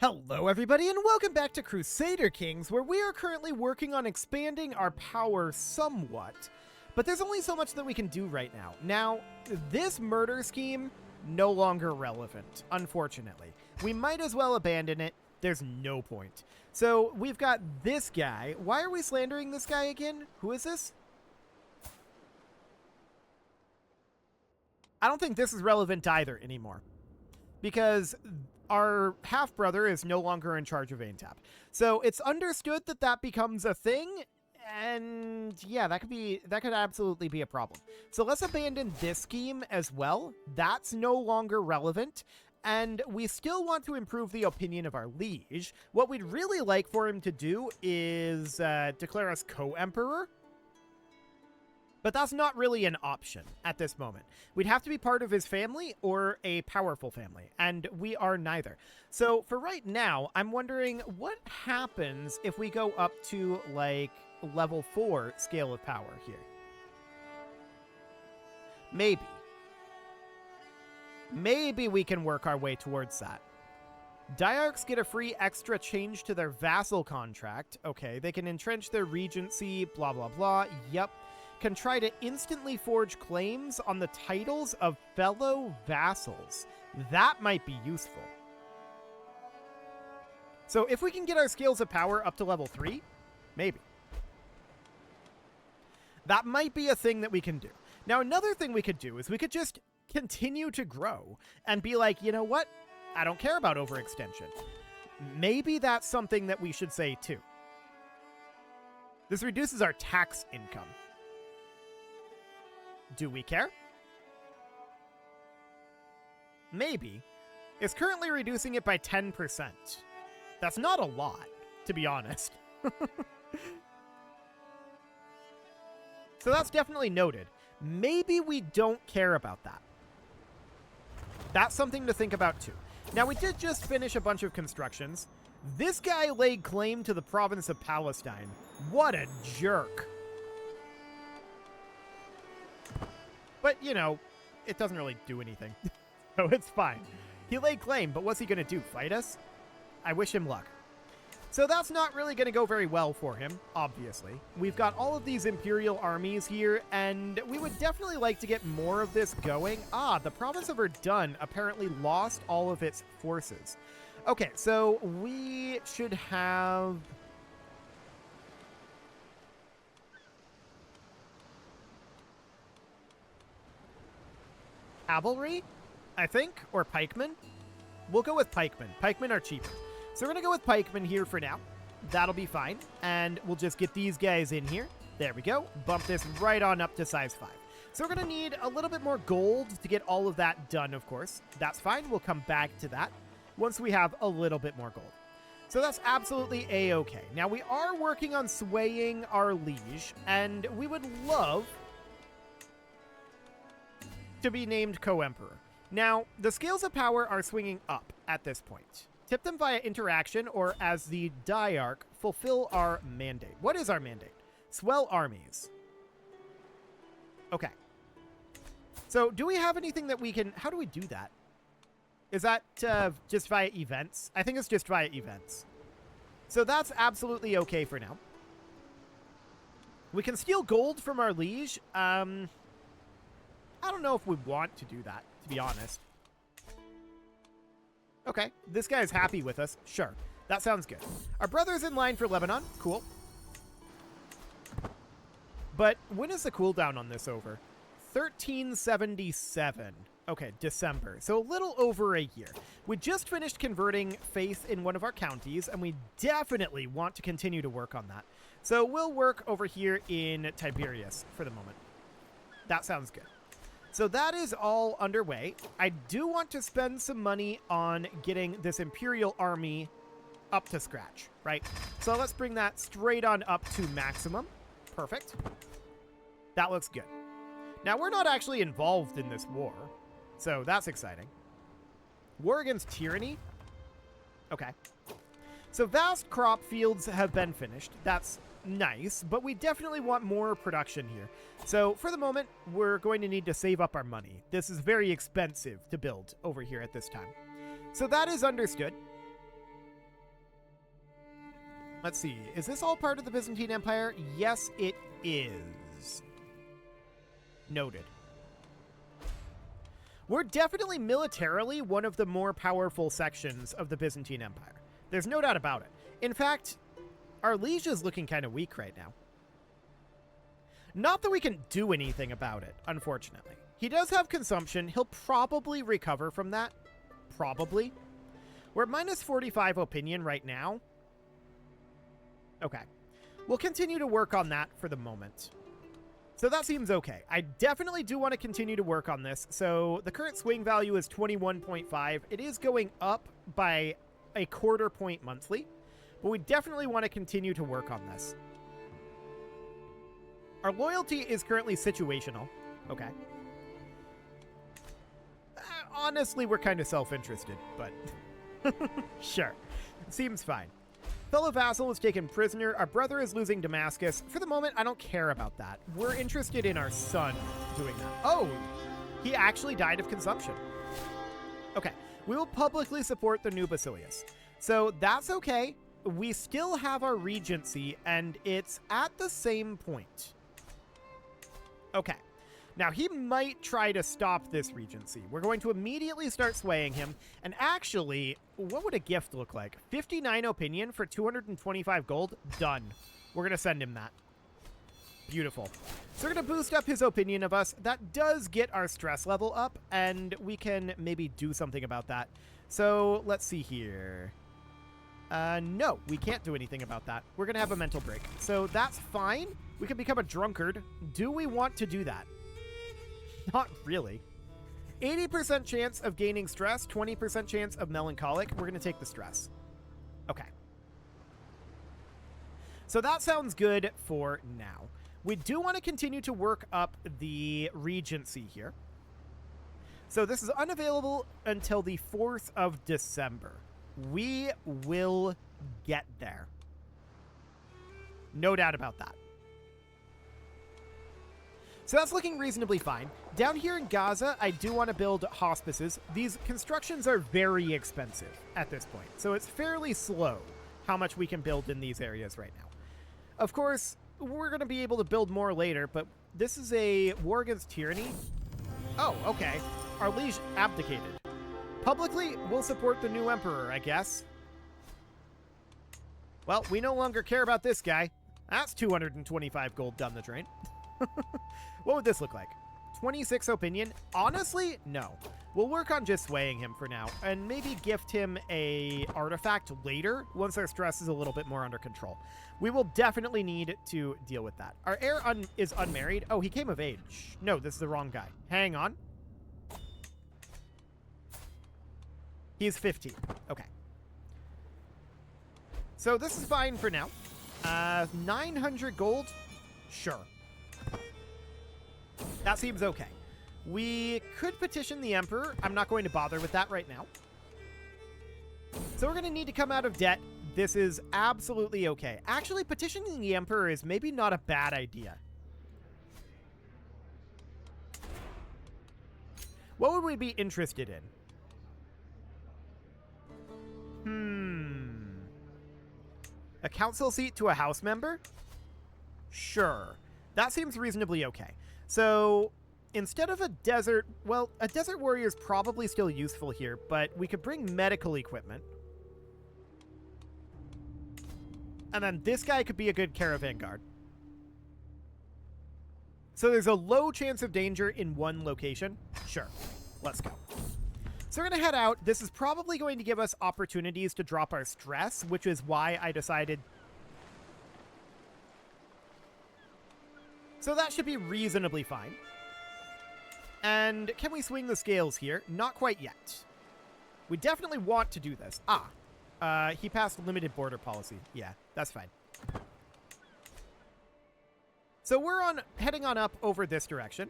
Hello everybody and welcome back to Crusader Kings, where we are currently working on expanding our power somewhat. But there's only so much that we can do right now. Now, this murder scheme, no longer relevant, unfortunately. We might as well abandon it. There's no point. So we've got this guy. Why are we slandering this guy again? Who is this? I don't think this is relevant either anymore, because our half-brother is no longer in charge of Aintab. So it's understood that that becomes a thing, and yeah, that could absolutely be a problem. So let's abandon this scheme as well. That's no longer relevant, and we still want to improve the opinion of our liege. What we'd really like for him to do is declare us co-emperor. But that's not really an option at this moment. We'd have to be part of his family or a powerful family, and we are neither. So for right now, I'm wondering what happens if we go up to like level 4 scale of power here. Maybe we can work our way towards that. Diarchs get a free extra change to their vassal contract. Okay, they can entrench their regency, blah, blah, blah. Yep. Can try to instantly forge claims on the titles of fellow vassals. That might be useful. So if we can get our scales of power up to level 3, maybe. That might be a thing that we can do. Now, another thing we could do is we could just continue to grow and be like, you know what? I don't care about overextension. Maybe that's something that we should say too. This reduces our tax income. Do we care? Maybe. It's currently reducing it by 10%. That's not a lot, to be honest. So that's definitely noted. Maybe we don't care about that. That's something to think about too. Now, we did just finish a bunch of constructions. This guy laid claim to the province of Palestine. What a jerk. But, you know, it doesn't really do anything. So it's fine. He laid claim, but what's he going to do? Fight us? I wish him luck. So that's not really going to go very well for him, obviously. We've got all of these imperial armies here, and we would definitely like to get more of this going. Ah, the province of Verdun apparently lost all of its forces. Okay, so we should have... cavalry, I think, or pikemen. We'll go with pikemen. Pikemen are cheaper. So we're going to go with pikemen here for now. That'll be fine. And we'll just get these guys in here. There we go. Bump this right on up to size 5. So we're going to need a little bit more gold to get all of that done, of course. That's fine. We'll come back to that once we have a little bit more gold. So that's absolutely a-okay. Now, we are working on swaying our liege, and we would love to be named co-emperor. Now, the scales of power are swinging up at this point. Tip them via interaction or as the diarch, fulfill our mandate. What is our mandate? Swell armies. Okay. So, do we have anything that we can... How do we do that? Is that just via events? I think it's just via events. So that's absolutely okay for now. We can steal gold from our liege. I don't know if we want to do that, to be honest. Okay, this guy's happy with us. Sure, that sounds good. Our brother's in line for Lebanon. Cool. But when is the cooldown on this over? 1377. Okay, December. So a little over a year. We just finished converting faith in one of our counties, and we definitely want to continue to work on that. So we'll work over here in Tiberias for the moment. That sounds good. So that is all underway. I do want to spend some money on getting this Imperial army up to scratch, right? So let's bring that straight on up to maximum. Perfect. That looks good. Now, we're not actually involved in this war, so that's exciting. War against tyranny? Okay. So vast crop fields have been finished. That's nice, but we definitely want more production here. So for the moment, we're going to need to save up our money. This is very expensive to build over here at this time. So that is understood. Let's see. Is this all part of the Byzantine Empire? Yes, it is. Noted. We're definitely militarily one of the more powerful sections of the Byzantine Empire. There's no doubt about it. In fact, our liege is looking kind of weak right now. Not that we can do anything about it, unfortunately. He does have consumption. He'll probably recover from that. Probably. We're at minus 45 opinion right now. Okay. We'll continue to work on that for the moment. So that seems okay. I definitely do want to continue to work on this. So the current swing value is 21.5. It is going up by a quarter point monthly, but we definitely want to continue to work on this. Our loyalty is currently situational. Okay. Honestly, we're kind of self-interested, but sure. Seems fine. Fellow vassal is taken prisoner. Our brother is losing Damascus. For the moment, I don't care about that. We're interested in our son doing that. Oh, he actually died of consumption. Okay, we will publicly support the new Basilius. So that's okay. We still have our Regency, and it's at the same point. Okay. Now, he might try to stop this Regency. We're going to immediately start swaying him. And actually, what would a gift look like? 59 opinion for 225 gold? Done. We're going to send him that. Beautiful. So we're going to boost up his opinion of us. That does get our stress level up, and we can maybe do something about that. So let's see here. No, we can't do anything about that. We're going to have a mental break. So that's fine. We can become a drunkard. Do we want to do that? Not really. 80% chance of gaining stress, 20% chance of melancholic. We're going to take the stress. Okay. So that sounds good for now. We do want to continue to work up the Regency here. So this is unavailable until the 4th of December. We will get there. No doubt about that. So that's looking reasonably fine. Down here in Gaza, I do want to build hospices. These constructions are very expensive at this point, so it's fairly slow how much we can build in these areas right now. Of course, we're going to be able to build more later, but this is a war against tyranny. Oh, okay. Our liege abdicated. Publicly, we'll support the new emperor, I guess. Well, we no longer care about this guy. That's 225 gold down the drain. What would this look like? 26 opinion? Honestly, no. We'll work on just swaying him for now, and maybe gift him a artifact later once our stress is a little bit more under control. We will definitely need to deal with that. Our heir is unmarried. Oh, he came of age. No, this is the wrong guy. Hang on. He's 15. Okay. So this is fine for now. 900 gold? Sure. That seems okay. We could petition the Emperor. I'm not going to bother with that right now. So we're going to need to come out of debt. This is absolutely okay. Actually, petitioning the Emperor is maybe not a bad idea. What would we be interested in? A council seat to a house member? Sure. That seems reasonably okay. So instead of a desert, well, a desert warrior is probably still useful here, but we could bring medical equipment. And then this guy could be a good caravan guard. So there's a low chance of danger in one location. Sure. Let's go. So we're going to head out. This is probably going to give us opportunities to drop our stress, which is why I decided. So that should be reasonably fine. And can we swing the scales here? Not quite yet. We definitely want to do this. He passed limited border policy. Yeah, that's fine. So we're heading on up over this direction.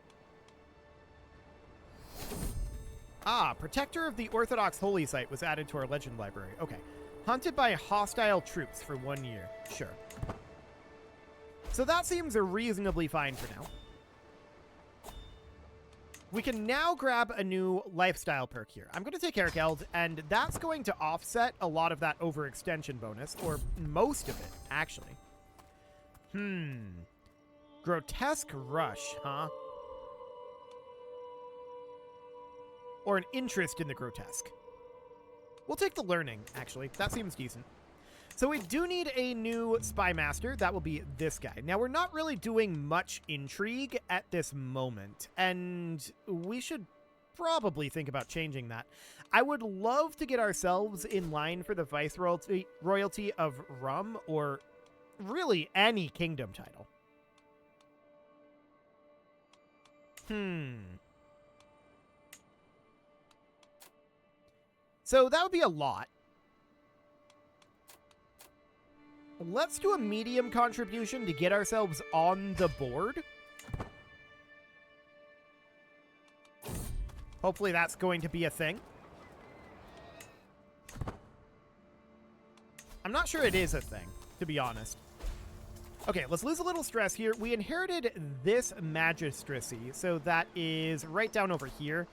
Protector of the Orthodox Holy Site was added to our legend library. Okay. Hunted by hostile troops for 1 year. Sure. So that seems reasonably fine for now. We can now grab a new lifestyle perk here. I'm going to take Airgeld, and that's going to offset a lot of that overextension bonus, or most of it, actually. Grotesque Rush, huh? Or an interest in the grotesque. We'll take the learning, actually. That seems decent. So we do need a new Spy Master. That will be this guy. Now, we're not really doing much intrigue at this moment, and we should probably think about changing that. I would love to get ourselves in line for the Viceroyalty of Rum, or really any kingdom title. So that would be a lot. Let's do a medium contribution to get ourselves on the board. Hopefully that's going to be a thing. I'm not sure it is a thing, to be honest. Okay, let's lose a little stress here. We inherited this magistracy, so that is right down over here.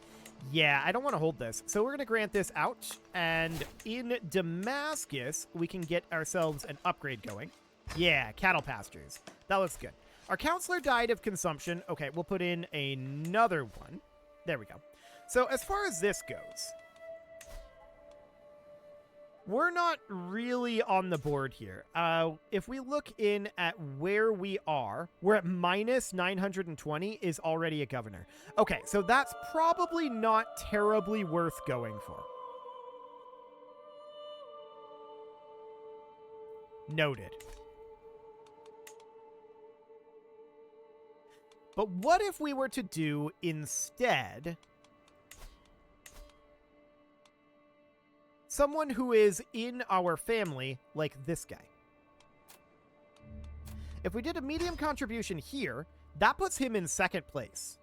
Yeah, I don't want to hold this. So we're going to grant this out, and in Damascus, we can get ourselves an upgrade going. Yeah, cattle pastures. That looks good. Our counselor died of consumption. Okay, we'll put in another one. There we go. So as far as this goes, we're not really on the board here. If we look in at where we are, we're at minus 920 is already a governor. Okay, so that's probably not terribly worth going for. Noted. But what if we were to do instead someone who is in our family, like this guy? If we did a medium contribution here, that puts him in second place.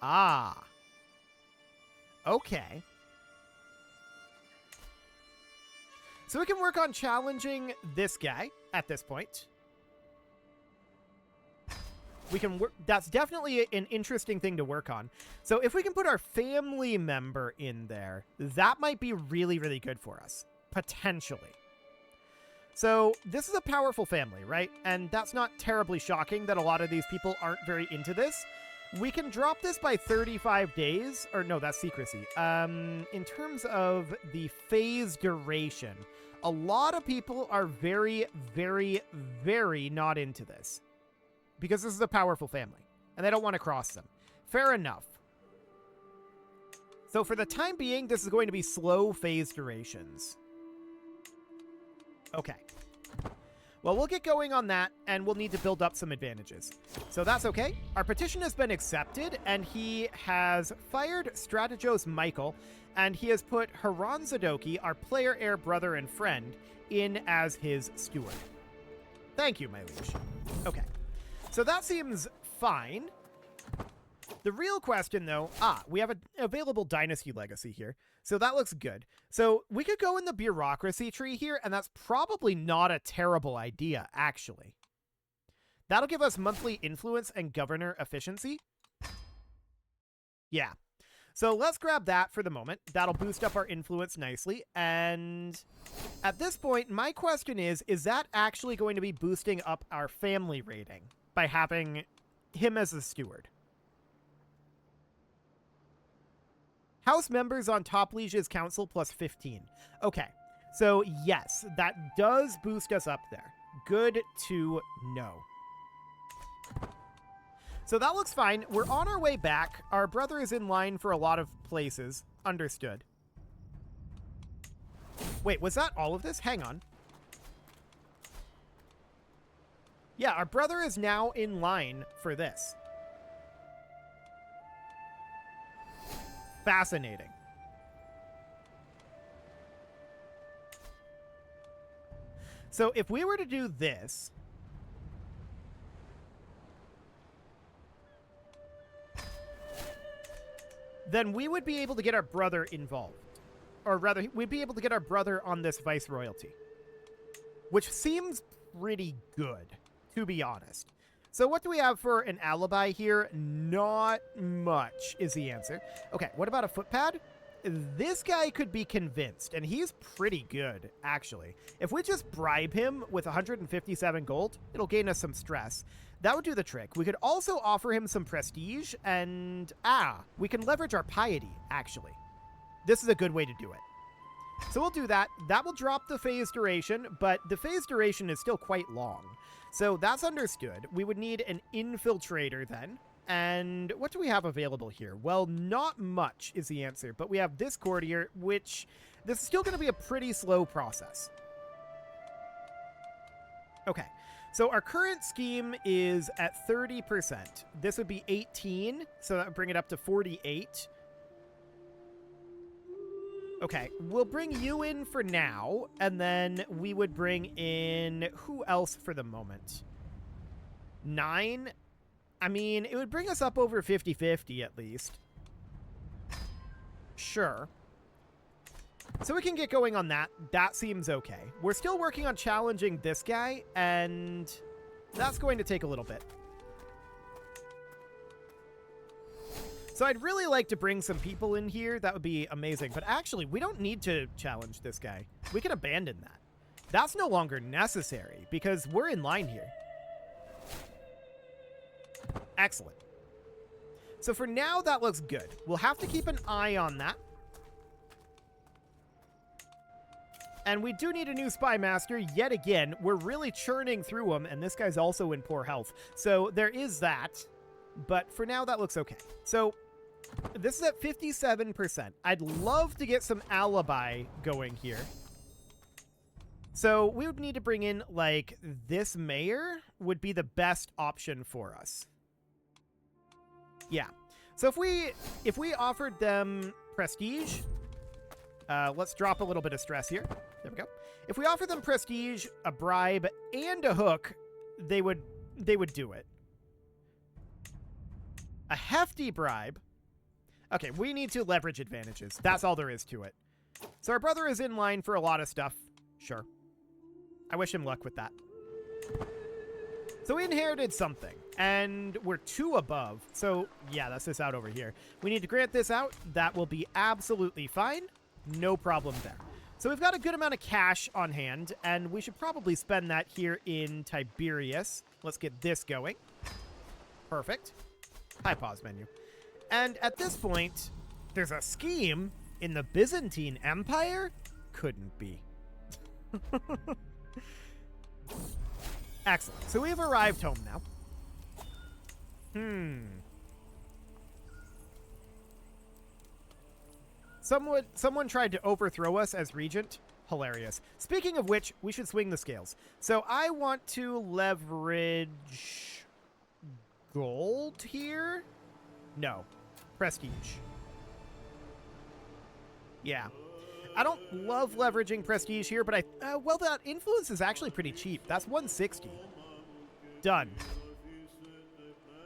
Ah. Okay. So we can work on challenging this guy at this point. We can work. That's definitely an interesting thing to work on. So if we can put our family member in there, that might be really, really good for us. Potentially. So this is a powerful family, right? And that's not terribly shocking that a lot of these people aren't very into this. We can drop this by 35 days. Or no, that's secrecy. In terms of the phase duration, a lot of people are very, very, very not into this. Because this is a powerful family, and they don't want to cross them. Fair enough. So for the time being, this is going to be slow phase durations. Okay. Well, we'll get going on that, and we'll need to build up some advantages. So that's okay. Our petition has been accepted, and he has fired Strategos Michael, and he has put Haran Zadoki, our player heir brother and friend, in as his steward. Thank you, my liege. Okay. So that seems fine. The real question, though, we have an available dynasty legacy here. So that looks good. So we could go in the bureaucracy tree here, and that's probably not a terrible idea, actually. That'll give us monthly influence and governor efficiency. Yeah. So let's grab that for the moment. That'll boost up our influence nicely. And at this point, my question is that actually going to be boosting up our family rating by having him as a steward? House members on top liege's council plus 15. Okay, so yes, that does boost us up there. Good to know. So that looks fine. We're on our way back. Our brother is in line for a lot of places. Understood. Wait, was that all of this? Hang on. Yeah, our brother is now in line for this. Fascinating. So if we were to do this, then we would be able to get our brother involved. Or rather, we'd be able to get our brother on this viceroyalty, which seems pretty good, to be honest. So what do we have for an alibi here? Not much is the answer. Okay, what about a footpad? This guy could be convinced, and he's pretty good, actually. If we just bribe him with 157 gold, it'll gain us some stress. That would do the trick. We could also offer him some prestige, and we can leverage our piety, actually. This is a good way to do it. So we'll do that. That will drop the phase duration, but the phase duration is still quite long. So that's understood. We would need an infiltrator then. And what do we have available here? Well, not much is the answer, but we have this courtier, which this is still going to be a pretty slow process. Okay, so our current scheme is at 30%. This would be 18, so that would bring it up to 48. Okay, we'll bring you in for now, and then we would bring in who else for the moment? 9? I mean, it would bring us up over 50-50 at least. Sure. So we can get going on that. That seems okay. We're still working on challenging this guy, and that's going to take a little bit. So I'd really like to bring some people in here. That would be amazing. But actually, we don't need to challenge this guy. We can abandon that. That's no longer necessary because we're in line here. Excellent. So for now, that looks good. We'll have to keep an eye on that. And we do need a new spy master. Yet again, we're really churning through them, and this guy's also in poor health. So there is that. But for now, that looks okay. So this is at 57%. I'd love to get some alibi going here. So we would need to bring in, like, this mayor would be the best option for us. Yeah. So if we offered them prestige, let's drop a little bit of stress here. There we go. If we offer them prestige, a bribe, and a hook, they would do it. A hefty bribe. Okay, we need to leverage advantages. That's all there is to it. So our brother is in line for a lot of stuff. Sure. I wish him luck with that. So we inherited something, and we're 2 above. So, yeah, that's this out over here. We need to grant this out. That will be absolutely fine. No problem there. So we've got a good amount of cash on hand, and we should probably spend that here in Tiberius. Let's get this going. Perfect. High pause menu. And at this point, there's a scheme in the Byzantine Empire? Couldn't be. Excellent. So we've arrived home now. Someone tried to overthrow us as regent. Hilarious. Speaking of which, we should swing the scales. So I want to leverage gold here. No. Prestige. Yeah. I don't love leveraging prestige here, but well, that influence is actually pretty cheap. That's 160. Done.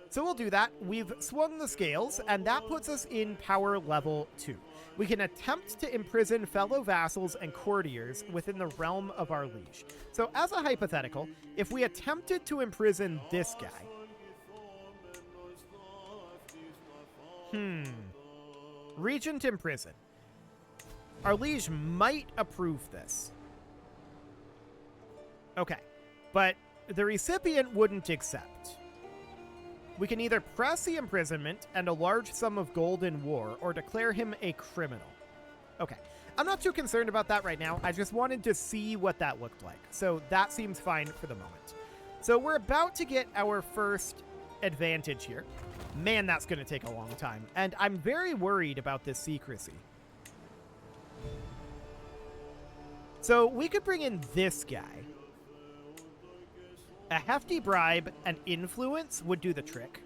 So we'll do that. We've swung the scales, and that puts us in power level 2. We can attempt to imprison fellow vassals and courtiers within the realm of our liege. So as a hypothetical, if we attempted to imprison this guy... Regent imprison. Our liege might approve this. Okay, but the recipient wouldn't accept. We can either press the imprisonment and a large sum of gold in war, or declare him a criminal. Okay, I'm not too concerned about that right now. I just wanted to see what that looked like. So that seems fine for the moment. So we're about to get our first advantage here. Man, that's going to take a long time. And I'm very worried about this secrecy. So we could bring in this guy. A hefty bribe and influence would do the trick.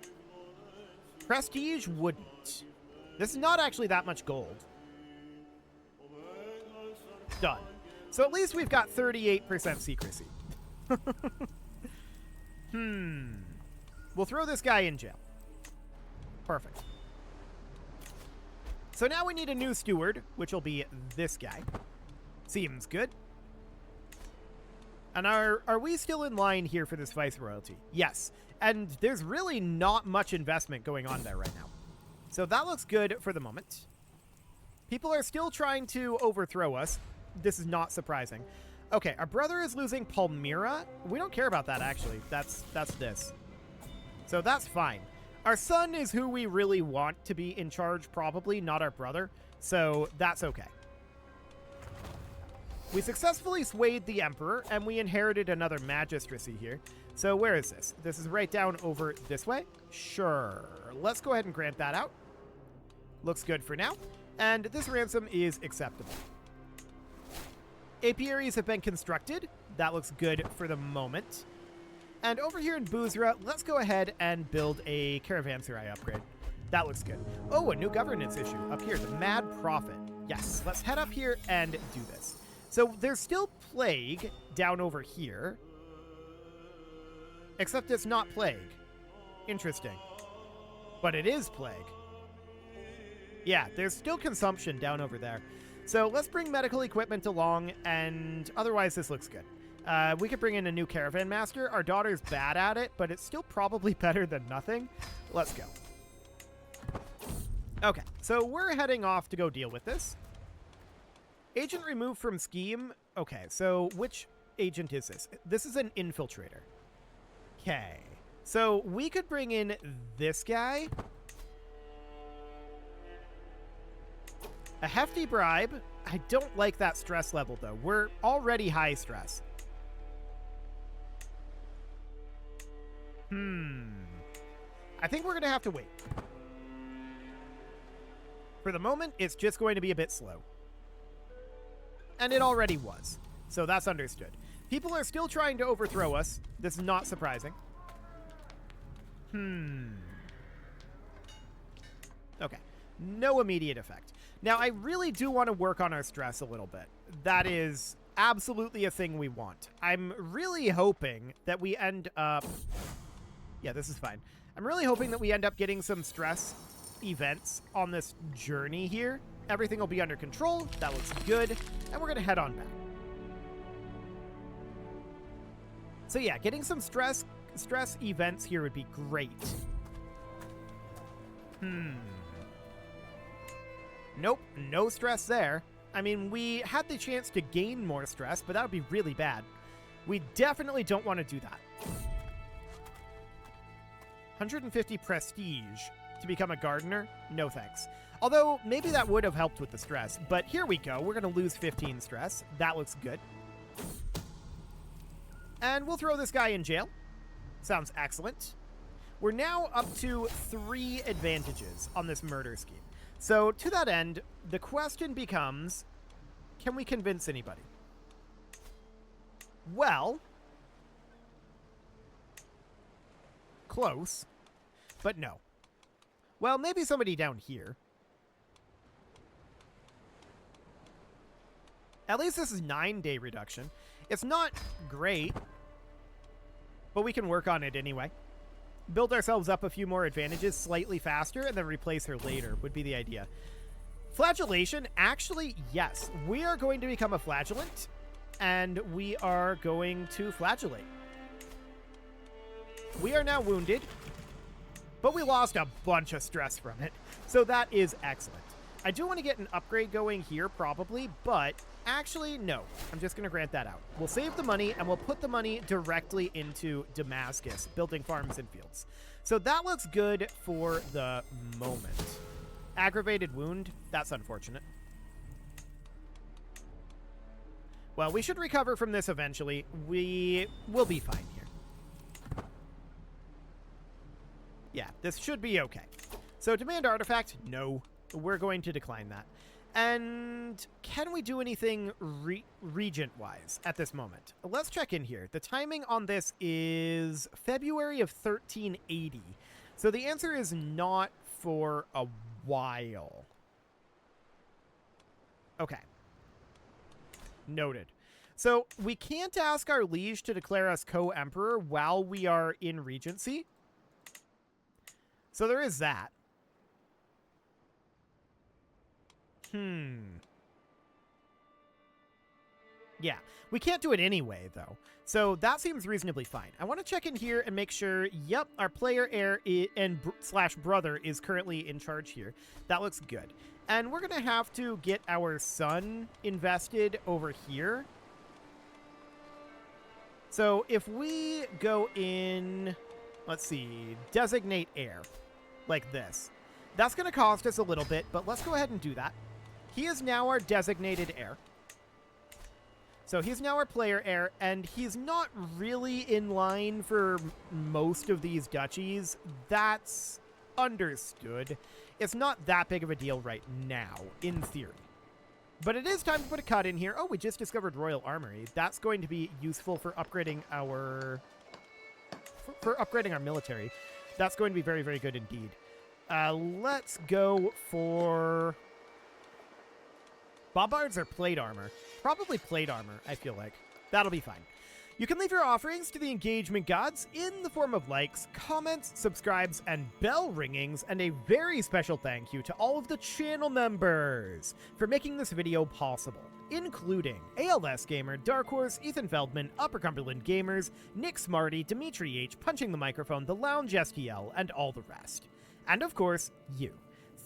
Prestige wouldn't. This is not actually that much gold. Done. So at least we've got 38% secrecy. We'll throw this guy in jail. Perfect. So now we need a new steward, which will be this guy. Seems good. And are we still in line here for this viceroyalty? Yes. And there's really not much investment going on there right now. So that looks good for the moment. People are still trying to overthrow us. This is not surprising. Okay, our brother is losing Palmyra. We don't care about that, actually. That's this. So that's fine. Our son is who we really want to be in charge, probably, not our brother. So that's okay. We successfully swayed the emperor, and we inherited another magistracy here. So where is this? This is right down over this way? Sure. Let's go ahead and grant that out. Looks good for now. And this ransom is acceptable. Apiaries have been constructed. That looks good for the moment. And over here in Boozra, let's go ahead and build a caravanserai upgrade. That looks good. Oh, a new governance issue up here, the Mad Prophet. Yes, let's head up here and do this. So there's still plague down over here. Except it's not plague. Interesting. But it is plague. Yeah, there's still consumption down over there. So let's bring medical equipment along, and otherwise this looks good. We could bring in a new caravan master. Our daughter's bad at it, but it's still probably better than nothing. Let's go. Okay, so we're heading off to go deal with this. Agent removed from scheme. Okay, so which agent is this? This is an infiltrator. Okay, so we could bring in this guy. A hefty bribe. I don't like that stress level, though. We're already high stress. I think we're going to have to wait. For the moment, it's just going to be a bit slow. And it already was. So that's understood. People are still trying to overthrow us. This is not surprising. Okay. No immediate effect. Now, I really do want to work on our stress a little bit. That is absolutely a thing we want. I'm really hoping that we end up... Yeah, this is fine. I'm really hoping that we end up getting some stress events on this journey here. Everything will be under control. That looks good. And we're going to head on back. So yeah, getting some stress events here would be great. Nope, no stress there. I mean, we had the chance to gain more stress, but that would be really bad. We definitely don't want to do that. 150 prestige to become a gardener? No thanks. Although, maybe that would have helped with the stress. But here we go. We're going to lose 15 stress. That looks good. And we'll throw this guy in jail. Sounds excellent. We're now up to 3 advantages on this murder scheme. So, to that end, the question becomes, can we convince anybody? Well, close, but no. Well, maybe somebody down here. At least this is 9-day reduction. It's not great, but we can work on it anyway. Build ourselves up a few more advantages slightly faster and then replace her later would be the idea. Flagellation, actually, yes. We are going to become a flagellant, and we are going to flagellate. We are now wounded, but we lost a bunch of stress from it, so that is excellent. I do want to get an upgrade going here, probably, but actually, no. I'm just going to grant that out. We'll save the money, and we'll put the money directly into Damascus, building farms and fields. So that looks good for the moment. Aggravated wound, that's unfortunate. Well, we should recover from this eventually. We will be fine here. Yeah, this should be okay. So demand artifact, no. We're going to decline that. And can we do anything regent-wise at this moment? Let's check in here. The timing on this is February of 1380. So the answer is not for a while. Okay. Noted. So we can't ask our liege to declare us co-emperor while we are in Regency. So there is that. Yeah, we can't do it anyway, though. So that seems reasonably fine. I want to check in here and make sure, yep, our player heir and slash brother is currently in charge here. That looks good. And we're going to have to get our son invested over here. So if we go in, let's see, designate heir, like this. That's going to cost us a little bit, but let's go ahead and do that. He is now our designated heir. So he's now our player heir, and he's not really in line for most of these duchies. That's understood. It's not that big of a deal right now, in theory. But it is time to put a cut in here. Oh, we just discovered Royal Armory. That's going to be useful for upgrading our... for upgrading our military. That's going to be very, very good indeed. Let's go for... Bombards or plate armor? Probably plate armor, I feel like. That'll be fine. You can leave your offerings to the engagement gods in the form of likes, comments, subscribes, and bell ringings, and a very special thank you to all of the channel members for making this video possible, including ALS Gamer, Dark Horse, Ethan Feldman, Upper Cumberland Gamers, Nick Smarty, Dimitri H, Punching the Microphone, The Lounge STL, and all the rest. And of course, you.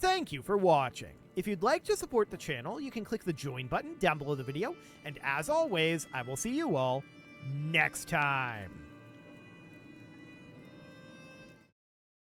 Thank you for watching. If you'd like to support the channel, you can click the join button down below the video, and as always, I will see you all next time.